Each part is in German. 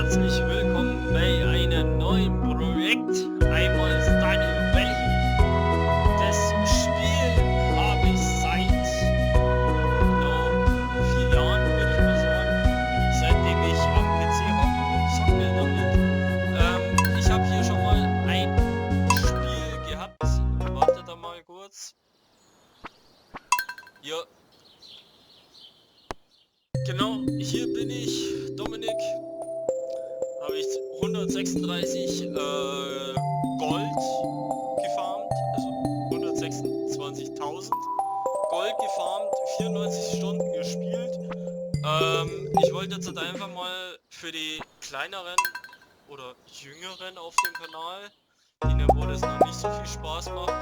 herzlich willkommen bei einem neuen Projekt. Einmal Stardew. Das Spiel habe ich seit genau 4 Jahren, würde ich mal sagen, seitdem ich am PC hocke und zocke damit. Ich habe hier schon mal ein Spiel gehabt. Wartet da mal kurz. Ja. Genau, hier bin ich, Dominik. Habe ich 136 Gold gefarmt, also 126.000 Gold gefarmt, 94 Stunden gespielt. Ich wollte jetzt halt einfach mal für die kleineren oder jüngeren auf dem Kanal, denen wo das noch nicht so viel Spaß macht,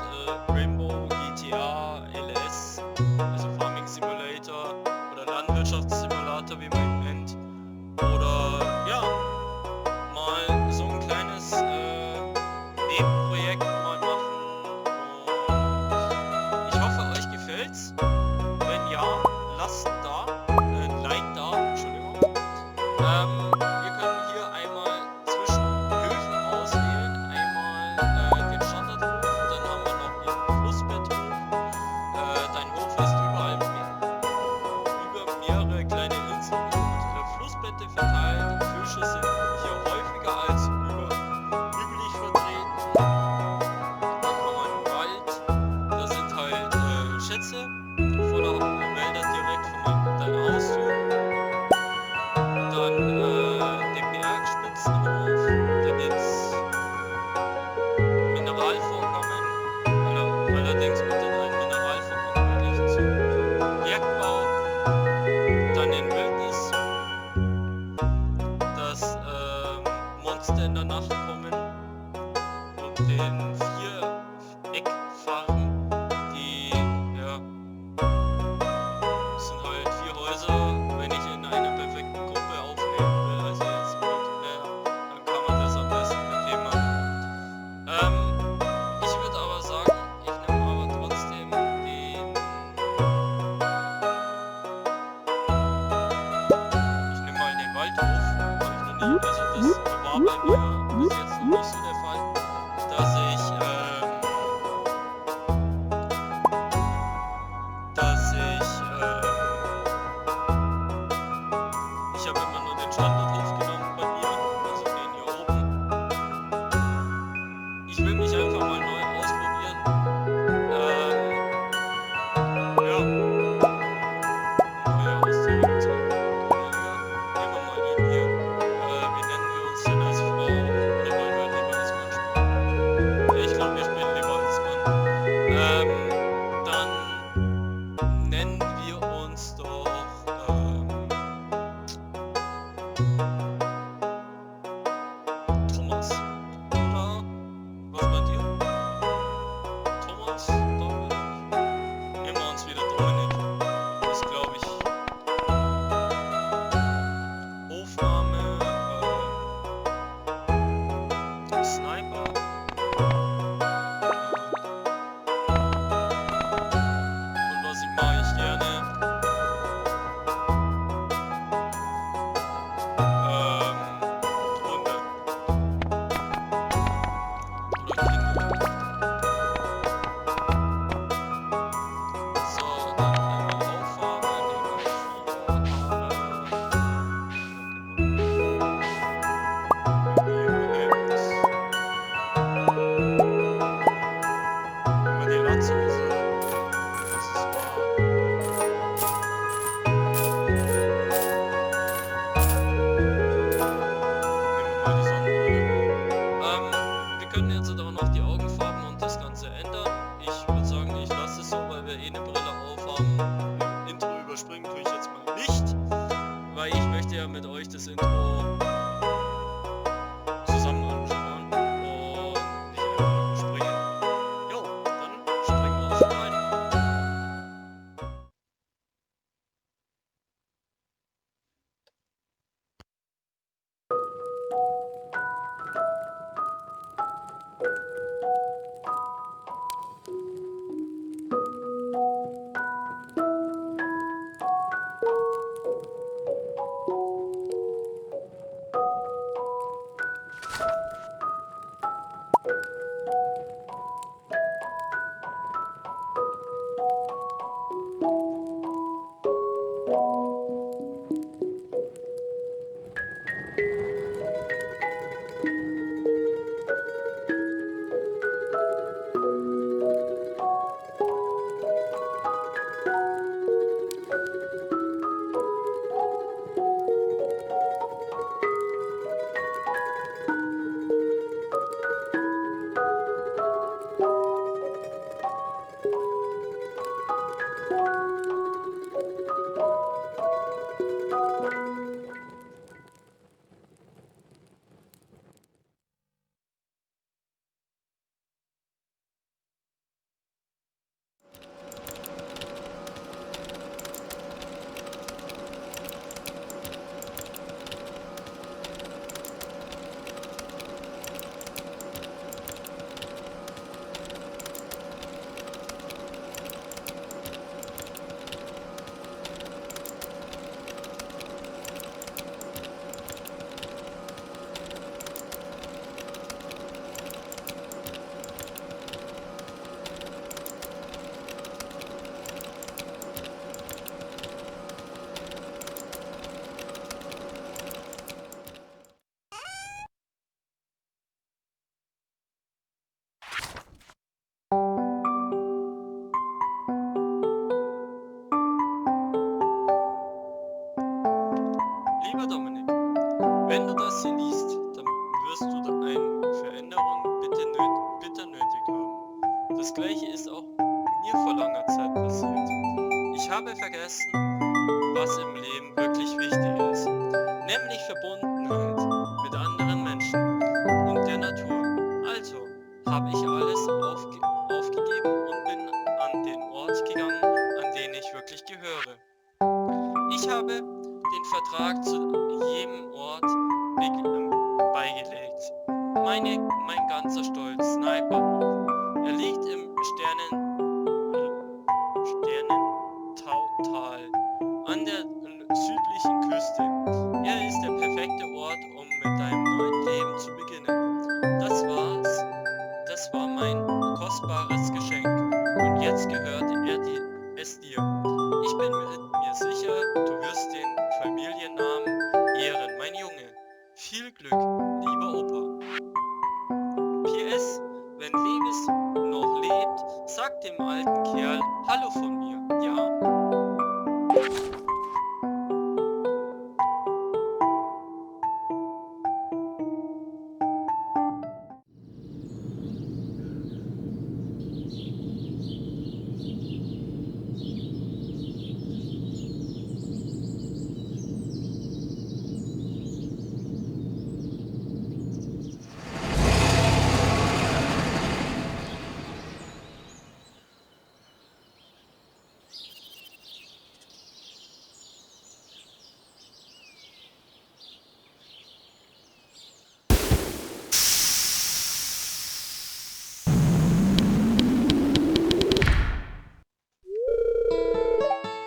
Rainbow, GTA, LS, also Farming Simulator oder Landwirtschaftssimulator, wie man ihn nennt, oder ja, mal so ein kleines Nebenprojekt mal machen und ich hoffe, euch gefällt's. Wenn ja, lasst ein Like da, Entschuldigung. Wir können hier einmal zwischen Höfen auswählen, einmal den Standardhof, dann haben wir noch den Flussbetthof. Dein Hof ist überall über mehrere kleine Inseln und Flussbette verteilt. Fische sind hier häufiger als üblich vertreten. Dann haben wir einen Wald, da sind halt Schätze voller Wälder direkt von deiner Haustür. Dann den Bergspitzenhof, da gibt's Mineralvorkommen, allerdings unter ein Mineralvorkommen wirklich zu Bergbau. Dann den Wildnis, dass Monster in der Nacht kommen und den 4-Eck-Farm, die ja sind halt 4 Häuser, wenn ich in einer perfekten Gruppe aufnehmen will, also jetzt Multiplayer, dann kann man das am besten mit dem machen. Ich würde aber sagen, ich nehme aber trotzdem den Waldhof, habe ich noch nie, also das war bei mir bis jetzt noch nicht so der Fall, dass ich habe immer nur den Standardhof genommen bei mir, also den hier oben. Ich will mich einfach mal neu ausprobieren. Ja, neue Haustiere gibt's auch. Nehmen wir mal ihn hier. Wie nennen wir uns denn als Frau? Oder wollen wir lieber als Mann spielen? Wenn du das hier liest, dann wirst du da eine Veränderung bitter nötig haben. Das gleiche ist auch mir vor langer Zeit passiert. Ich habe vergessen, was im Leben wirklich wichtig ist, nämlich Verbundenheit mit anderen Menschen und der Natur. Also habe ich alles aufgegeben und bin an den Ort gegangen, an den ich wirklich gehöre. Ich habe den Vertrag zu jedem Ort beigelegt. Mein ganzer Stolz, Sniper hoch. Er liegt im Sernentautal an der südlichen Küste. Er ist der perfekte Ort, um mit deinem neuen Leben zu beginnen. Das war mein kostbares Geschenk. Und jetzt gehört es dir. Ich bin mir sicher, du wirst den Familiennamen ehren, mein Junge. Viel Glück, lieber Opa. PS, wenn Levis noch lebt, sag dem alten Kerl Hallo von mir, ja?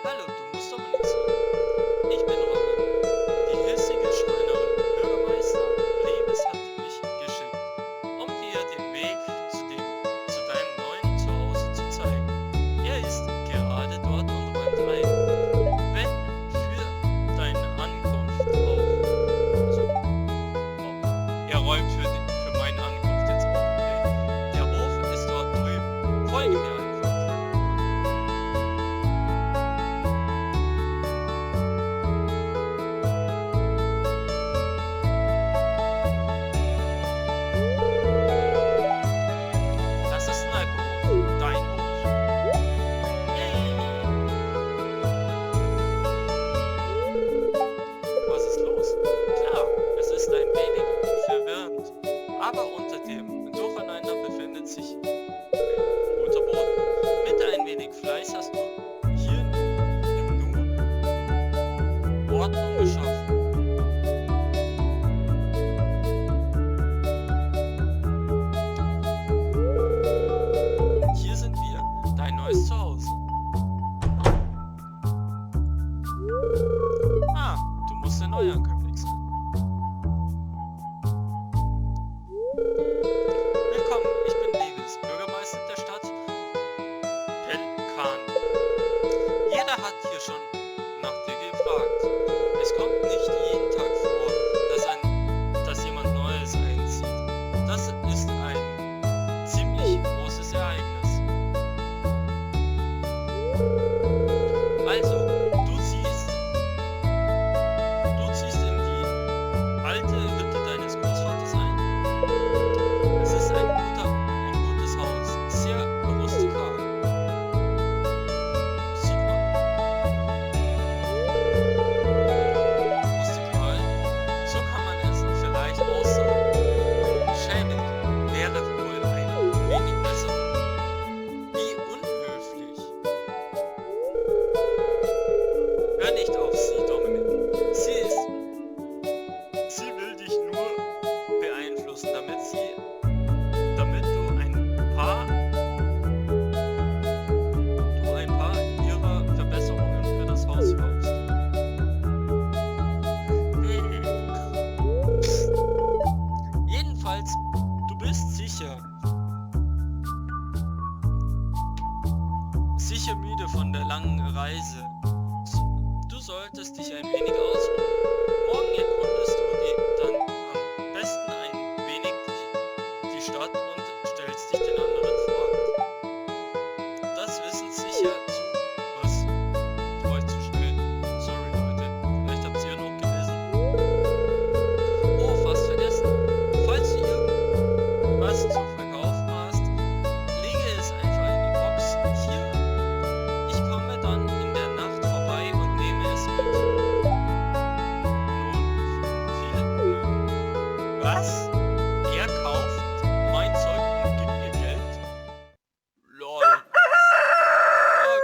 Hallo, du musst Dominik sein. Ich bin Robin. Die hissige Schreinerin. Bürgermeister Levis hat mich geschickt, um dir den Weg zu deinem neuen Zuhause zu zeigen. Er ist gerade dort und räumt ein. Wenn für deine Ankunft er räumt für meine Ankunft jetzt auf, okay? Der Hof ist dort drüben. Folge mir einfach. Das ist Sniper, dein Hof. Was ist los? Klar, es ist ein wenig verwirrend, aber unter dem Durcheinander befindet sich ein guter Boden. Mit ein wenig Fleiß hast du hier im Nu Ordnung geschaffen. Hier sind wir, dein neues Zuhause. Ah, du musst der Neuankömmling sein. Willkommen, ich bin Levis, Bürgermeister der Stadt Pelkan. Jeder hat hier schon nach dir gefragt. Es kommt nicht jeden Tag vor, dass jemand Neues einzieht. Das ist ein ziemlich großes Ereignis. Also, du ziehst in die alte Hütte deines Großvaters ein. Es ist ein gutes Haus, sehr rustikal. Sieht man. Rustikal? So kann man es vielleicht aussagen. Schäbig wäre wohl ein wenig besser. Wie unhöflich. Hör nicht auf sie, Dominik. Sie will dich nur beeinflussen, damit du ein paar ihrer Verbesserungen für das Haus kaufst. Jedenfalls, du bist sicher müde von der langen Reise. Du solltest dich ein wenig ausruhen. Morgen erkundest du dann am besten ein wenig die Stadt und stellst dich den anderen vor. Das wissen sicher zu euch zu schnell. Sorry Leute, vielleicht habt ihr noch gelesen. Was? Der kauft mein Zeug und gibt mir Geld? Lol. Ah,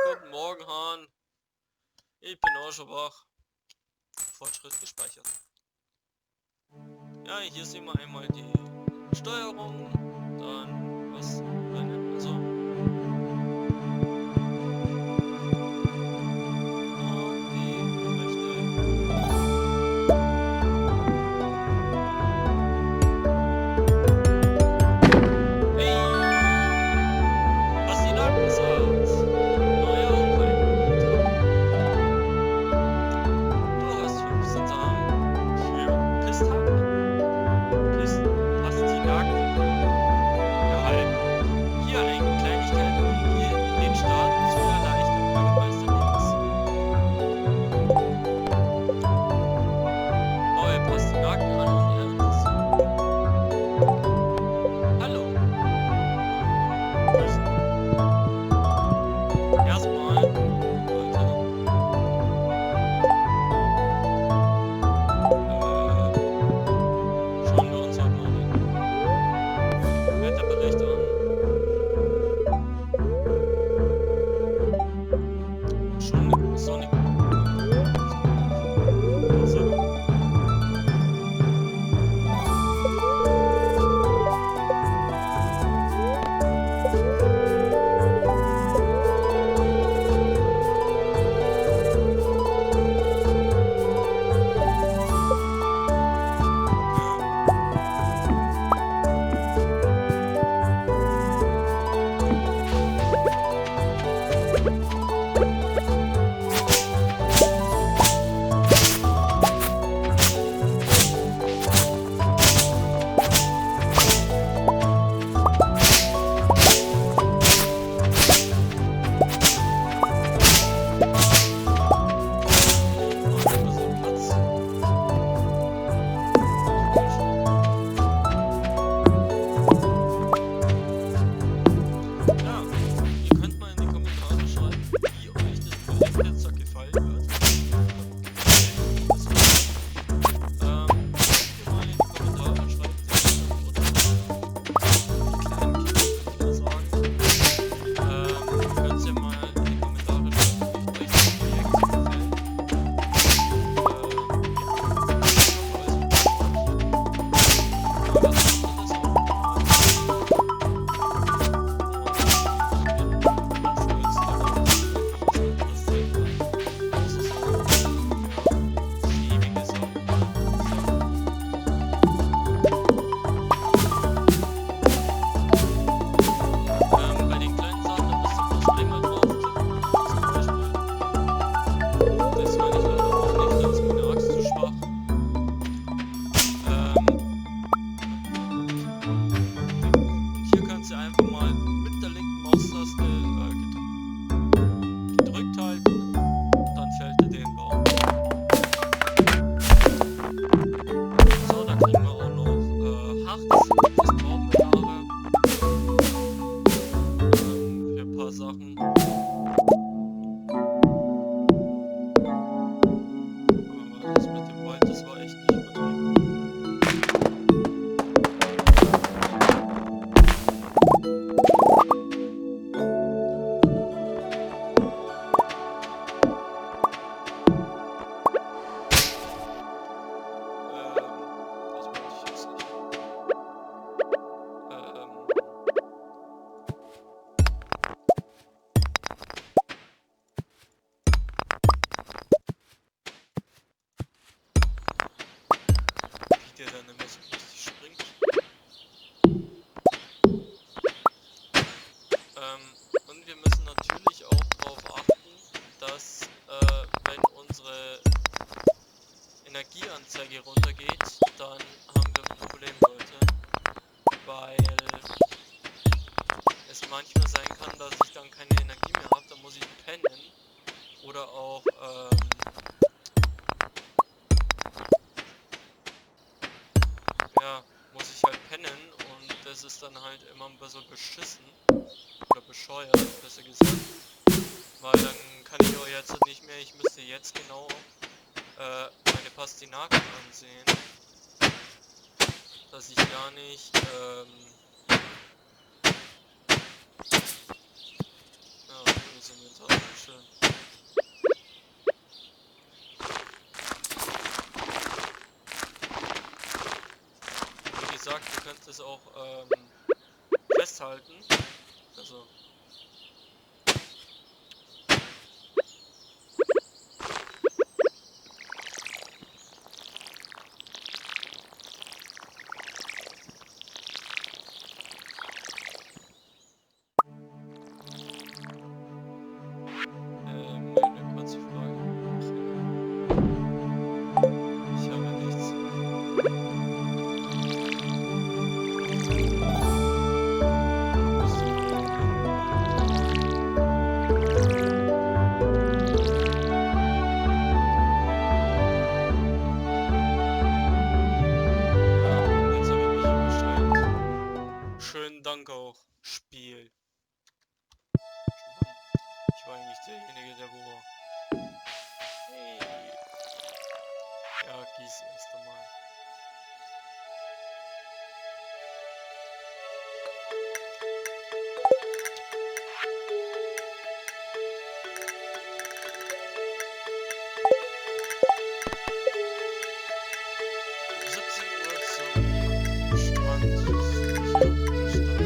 guten Morgen, Hahn. Ich bin auch schon wach. Fortschritt gespeichert. Ja, hier sehen wir einmal die Steuerung. Dann was? Also. Und die Rechte. Hey! Was die Nacken sagt. Neuer Aufwand. Du hast 15 Samen für Pisthaken. Pastinaken erhalten. Hier eine Kleinigkeit, um dir den Start zu erleichtern. Bürgermeister links. Neue Pastinaken an und ernst. Hallo. Grüßen. Erstmal, Leute. Schauen wir uns heute mal den Wetterbericht an. Schon sonnig. So. Ja, ihr könnt mal in die Kommentare schreiben, wie euch das Projekt jetzt so gefallen wird. Schreibt ihr mal in die Kommentare, schreibt ihr oder die kleinen Kinder, würde ich mal sagen. Könnt ihr mal in die Kommentare schreiben, wie euch das Projekt so gefällt. Bei den kleinen Sachen, da müsst ihr bloß einmal draufklicken. Zum Beispiel. Das kann ich leider auch nicht, da ist meine Axt zu schwach. Und hier kannst du einfach mal mit der linken Maustaste gedrückt halten. Dann fällt er den Baum. So, dann kriegen wir auch noch Harz. Das brauchen wir nachher. Für ein paar Sachen. Aber das mit dem Wald, das war echt nicht übertrieben. Das wollte ich jetzt nicht. Wie der dann immer so richtig springt. Und wir müssen natürlich auch darauf achten, dass wenn unsere Energieanzeige runtergeht, dann haben wir ein Problem, Leute. Weil es manchmal sein kann, dass ich dann keine Energie mehr habe, dann muss ich pennen. Oder auch ja, muss ich halt pennen und das ist dann halt immer ein bisschen beschissen. Oder bescheuert, besser gesagt. Weil dann kann ich auch jetzt nicht mehr, ich müsste jetzt genau meine Pastinaken ansehen. dass ich gar nicht, ja, das Inventar ist schön. Wie gesagt, ihr könnt es auch, festhalten. Also, eine kurze Frage. Ich habe nichts. Jetzt habe ich mich übersteuert. Schönen Dank auch, Spiel. Ich war eigentlich derjenige, der wo war. Hey. Ja, gieß erst einmal. Um 17 Uhr zum Strand. Hier, der Strand.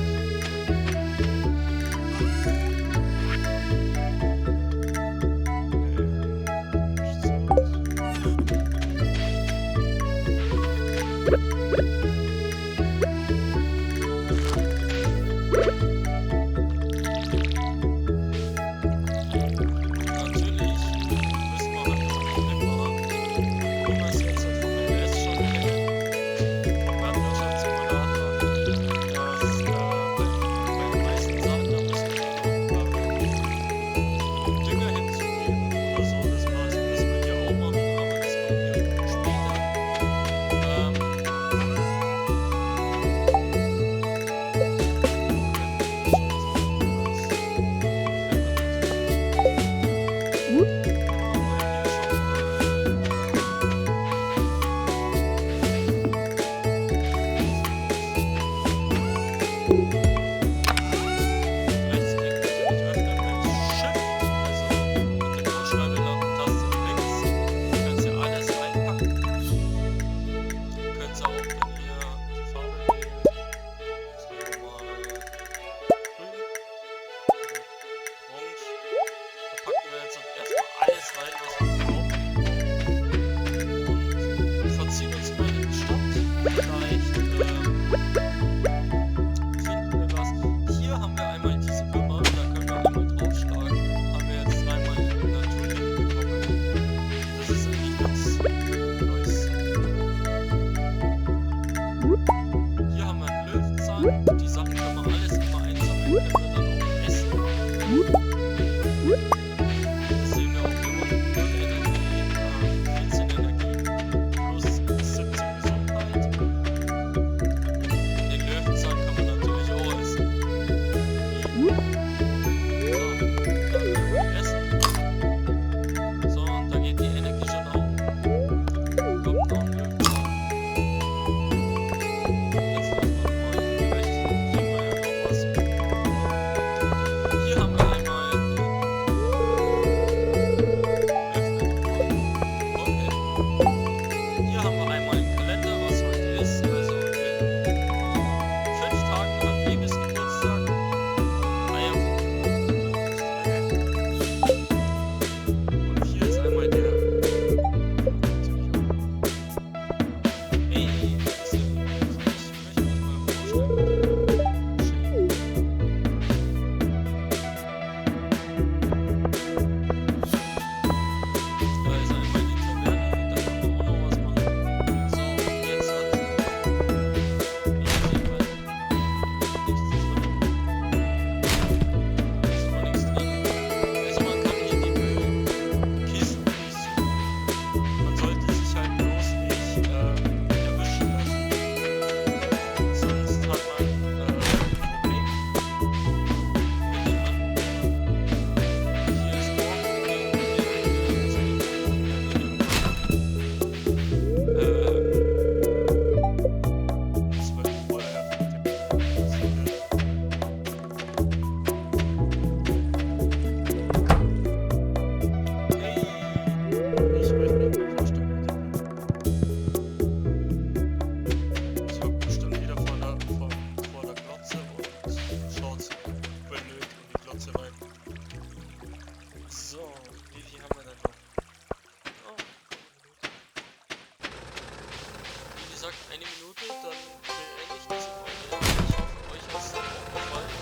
dann beende ich diese Folge. Ich hoffe, euch hat es auch gefallen.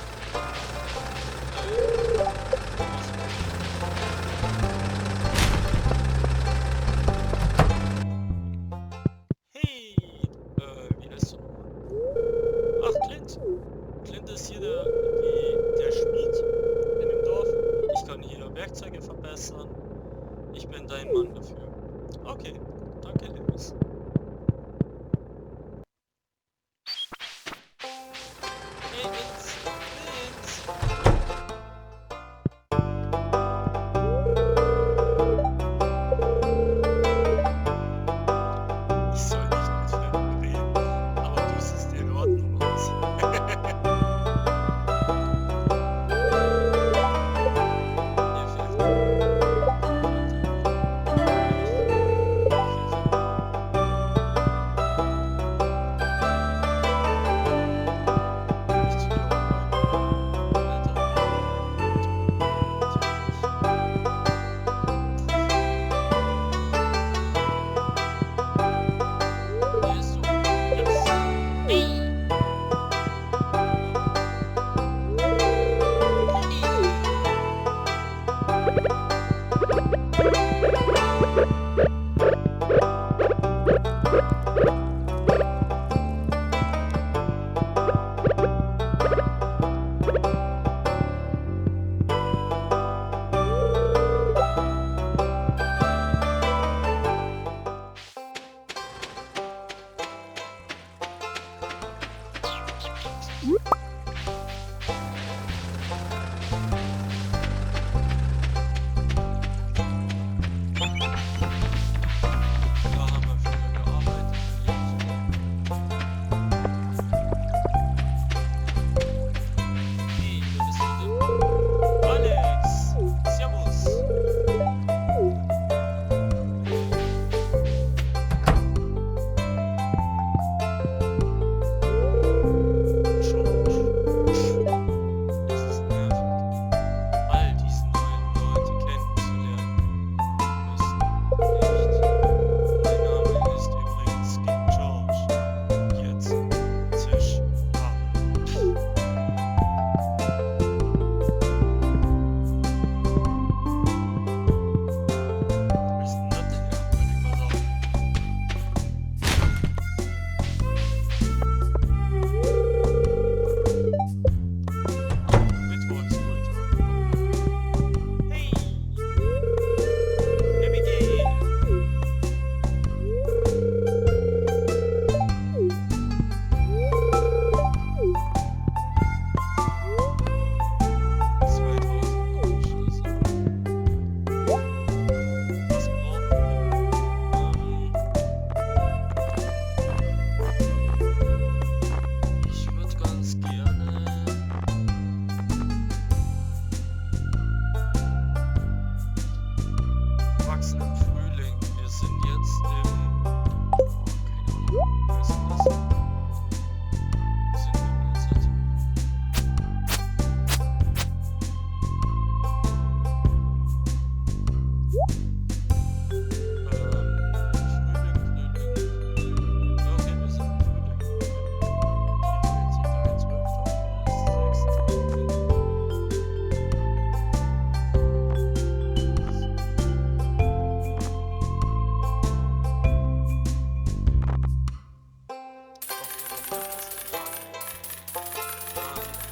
Hey! Wie heißt du nochmal? Ach, Clint! Clint ist hier der Schmied in dem Dorf. Ich kann hier Werkzeuge verbessern. Ich bin dein Mann dafür. Okay, danke, Lewis. Hey, Vince! Vince! Ich soll nicht mit Fremden reden, aber du siehst in Ordnung aus.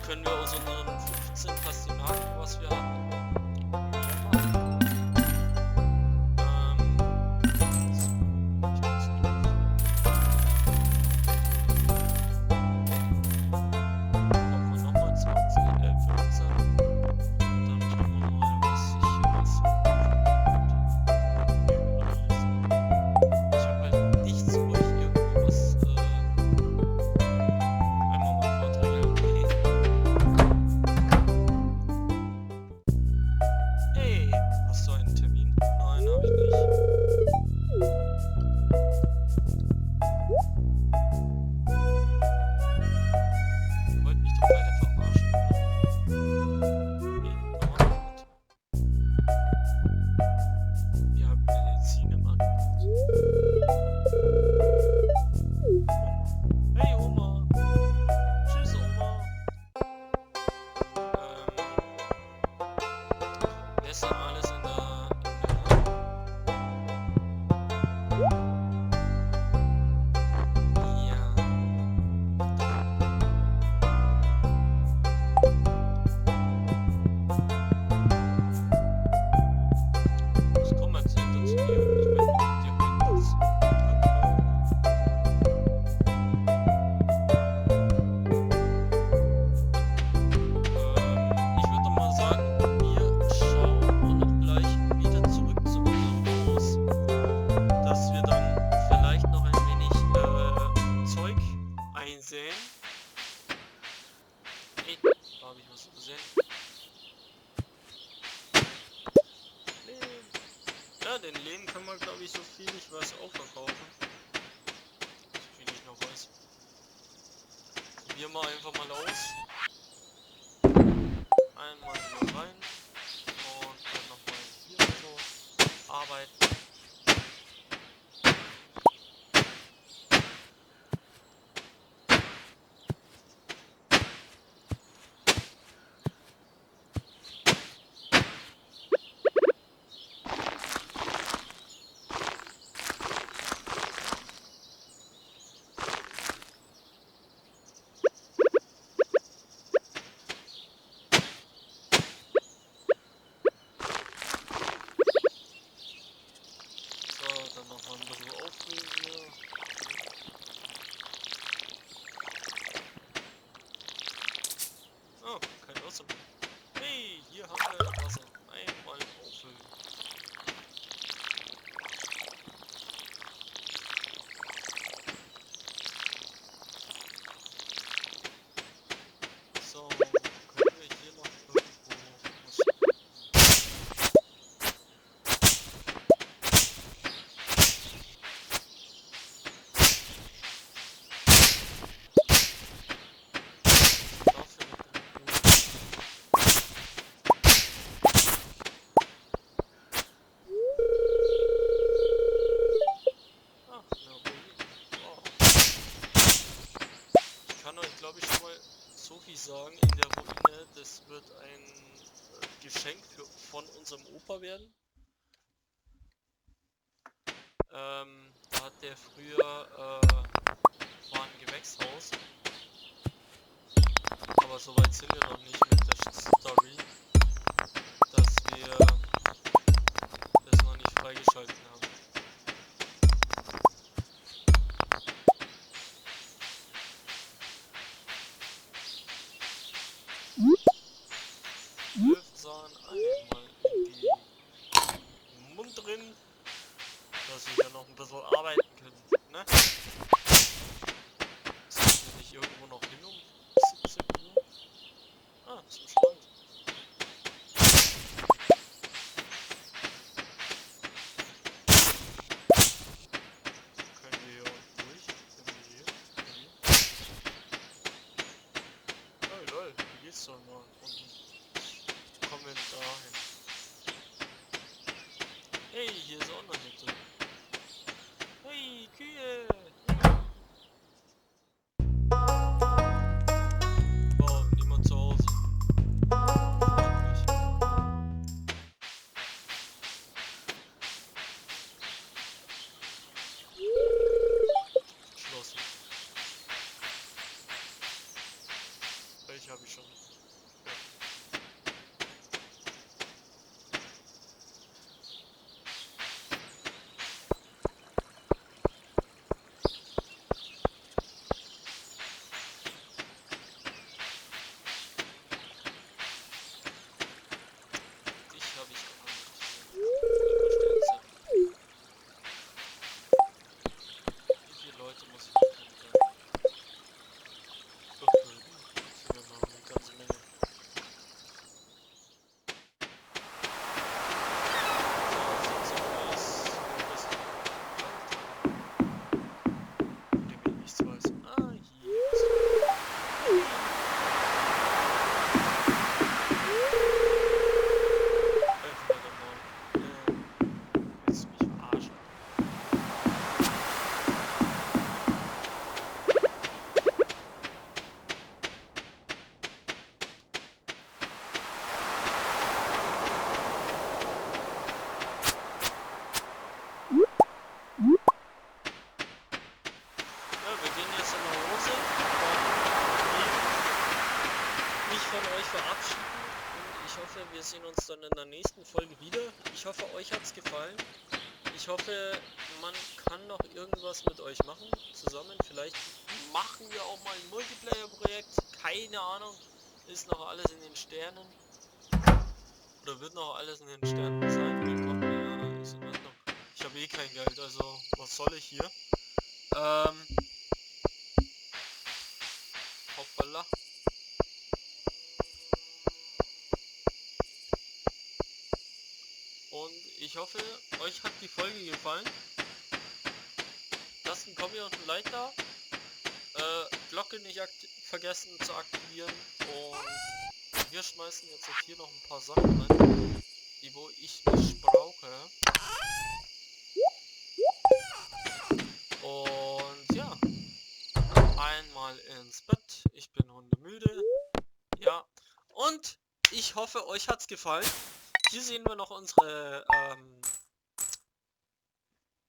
Können wir aus unseren 15 Pastinaken, was wir hatten, säen. Ey, da habe ich was übersehen. Lehm. Ja, den Lehm kann man, glaube ich, so viel ich weiß auch verkaufen. So viel ich noch weiß. Probieren wir einfach mal aus. Einmal hier rein. Und dann nochmal hier so arbeiten. Dann nochmal ein bisschen auffüllen hier. Oh, kein Wasser mehr. Hey, hier haben wir Wasser. Einmal auffüllen. So, können wir hier noch irgendwo was finden? Dafür noch den Boden. Ach, eine Ruine. Wow. Ich kann euch, glaube ich, schon mal so viel sagen. In der Ruine, das wird ein Geschenk von unserem Opa werden. Da hat der früher, war ein Gewächshaus. Aber so weit sind wir noch nicht mit der Story, dass wir das noch nicht freigeschalten haben. Löwenzahn einmal in die Mund drin, dass wir dann noch ein bisschen arbeiten können, ne? Sind wir nicht irgendwo noch hin um 17 Uhr? Ah, zum Strand. Können wir hier unten durch? Können wir hier? Oh lol, wie geht's doch mal unten? Kommentare. Hey, hier ist auch noch eine Hütte. Hey, Kühe! Wow, niemand zu Hause. Freut mich. Geschlossen. Welche habe ich schon? Ja. Dich habe ich auch noch nicht gesehen. Wie viele Leute muss ich noch kennenlernen? Doch, sind ja noch eine ganze Menge. So, 17 Uhr ist das von dem ich nichts weiß. Ah, hier ist öffne doch mal. Willst du mich verarschen? Ja, wir gehen jetzt nach Hause, mich von euch verabschieden und ich hoffe, wir sehen uns dann in der nächsten Folge wieder. Ich hoffe, euch hat's gefallen. Ich hoffe, man kann noch irgendwas mit euch machen, zusammen. Vielleicht machen wir auch mal ein Multiplayer-Projekt, keine Ahnung, ist noch alles in den Sternen. Oder wird noch alles in den Sternen sein. Willkommen, ja, ist in Ordnung. Ich habe eh kein Geld, also was soll ich hier? Hoppala. Und ich hoffe, euch hat die Folge gefallen. Lasst ein Kommi und ein Like da. Glocke nicht vergessen zu aktivieren. Und wir schmeißen jetzt hier noch ein paar Sachen rein, die wo ich nicht brauche. Und ja, einmal ins Bett. Ich bin hundemüde. Ja, und ich hoffe, euch hat's gefallen. Hier sehen wir noch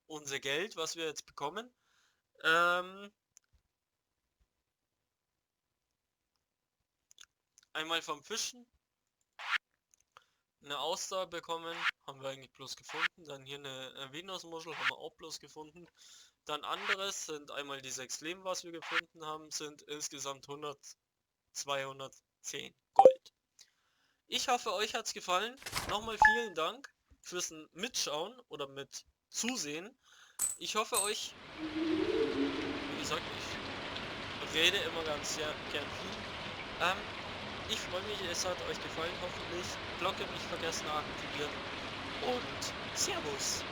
unser Geld, was wir jetzt bekommen. Einmal vom Fischen eine Auster bekommen, haben wir eigentlich bloß gefunden. Dann hier eine Venusmuschel haben wir auch bloß gefunden. Dann anderes sind einmal die 6 Leben, was wir gefunden haben, sind insgesamt 210 Gold. Ich hoffe, euch hat's gefallen. Nochmal vielen Dank fürs Mitschauen oder mit Zusehen. Ich hoffe euch, wie gesagt, ich rede immer ganz gern viel. Ich freue mich, es hat euch gefallen, hoffentlich. Glocke nicht vergessen aktivieren und Servus!